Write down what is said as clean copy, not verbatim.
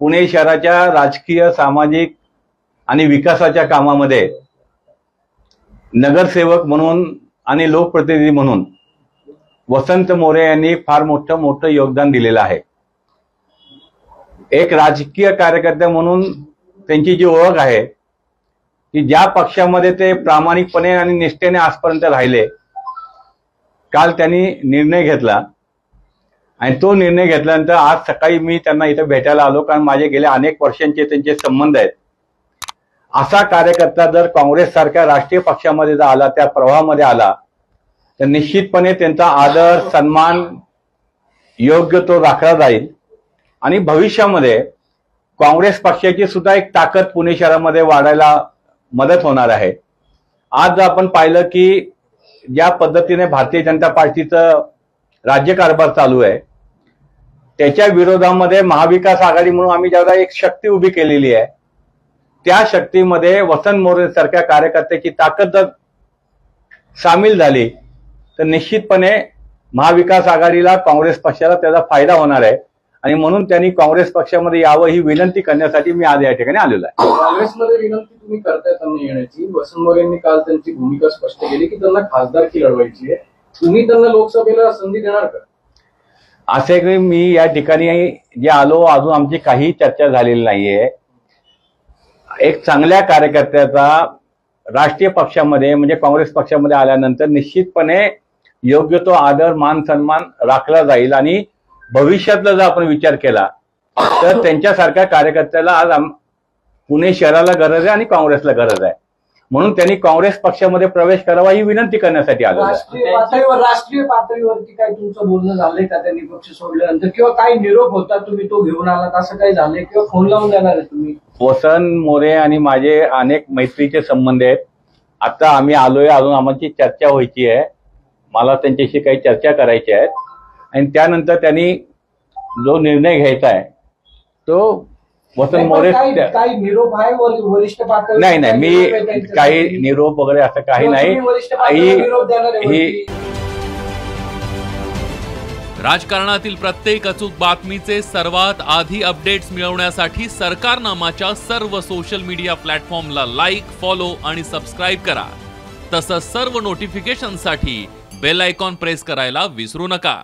पुणे शहराच्या राजकीय, सामाजिक आणि विकासाच्या कामामध्ये नगरसेवक म्हणून आणि लोकप्रतिनिधी म्हणून वसंत मोरे यांनी फार मोठं योगदान दिलेलं आहे। एक राजकीय कार्यकर्ते म्हणून त्यांची जी ओळख आहे की ज्या पक्षामध्ये ते प्रामाणिकपणे आणि निष्ठेने आजपर्यंत राहिले, काल त्यांनी निर्णय घेतला आणि तो निर्णय घेतल्यानंतर आज सकाळी मी त्यांना इथे भेटायला आलो, कारण माझे गेल्या अनेक वर्षांचे त्यांचे संबंध आहेत। असा कार्यकर्ता जर काँग्रेस सारख्या राष्ट्रीय पक्षामध्ये जर आला, त्या प्रवाहामध्ये आला, तर निश्चितपणे त्यांचा आदर, सन्मान योग्य तो राखला जाईल आणि भविष्यामध्ये काँग्रेस पक्षाची सुद्धा एक ताकद पुणे शहरामध्ये वाढायला मदत होणार आहे। आज आपण पाहिलं की ज्या पद्धतीने भारतीय जनता पार्टीचं राज्यकारभार चालू आहे, त्याच्या विरोधामध्ये महाविकास आघाडी म्हणून आम्ही जेव्हा एक शक्ती उभी केलेली आहे, त्या शक्तीमध्ये वसंत मोरे सारख्या कार्यकर्त्याची ताकद जर सामील झाली तर निश्चितपणे महाविकास आघाडीला, काँग्रेस पक्षाला त्याचा फायदा होणार आहे आणि म्हणून त्यांनी काँग्रेस पक्षामध्ये यावं ही विनंती करण्यासाठी मी आज या ठिकाणी आलेलो आहे। काँग्रेसमध्ये विनंती तुम्ही करताय त्यांना येण्याची, वसंत मोरेंनी काल त्यांची भूमिका स्पष्ट केली की त्यांना खासदारकी लढवायची आहे, तुम्ही त्यांना लोकसभेला संधी देणार का? असे की मी या ठिकाणी जे आलो, अजून आमची काही चर्चा झालेली नाहीये। एक चांगल्या कार्यकर्त्याचा राष्ट्रीय पक्षामध्ये म्हणजे काँग्रेस पक्षामध्ये आल्यानंतर निश्चितपणे योग्य तो आदर, मान, सन्मान राखला जाईल आणि भविष्यातला जर आपण विचार केला तर त्यांच्यासारख्या कार्यकर्त्याला आज पुणे शहराला गरज आहे आणि काँग्रेसला गरज आहे, म्हणून त्यांनी काँग्रेस पक्षामध्ये प्रवेश करावा ही विनंती करण्यासाठी आलो आहे। राष्ट्रीय पातळीवरती काय तुमचं बोलणं झालंय का त्यांनी पक्ष सोडल्यानंतर, किंवा काही निरोप होता तुम्ही तो घेऊन आलात, असं काही झालंय किंवा फोन लावून देणार आहे तुम्ही? वसंत मोरे आणि माझे अनेक मैत्रीचे संबंध आहेत। आता आम्ही आलोय, अजून आमची चर्चा व्हायची आहे, मला त्यांच्याशी काही चर्चा करायची आहे आणि त्यानंतर त्यांनी जो निर्णय घ्यायचा आहे तो वसंत मोरे काही निरोप आहे वरिष्ठ पातळी? नाही, मी काही निरोप वगैरे असं काही नाही। राजकारणातील प्रत्येक अचूक बातमीचे सर्वात आधी अपडेट्स मिळवण्यासाठी सरकारनामाच्या सर्व सोशल मीडिया प्लॅटफॉर्मला लाईक, फॉलो आणि सबस्क्राईब करा। तसंच सर्व नोटिफिकेशनसाठी बेल आयकॉन प्रेस करायला विसरू नका।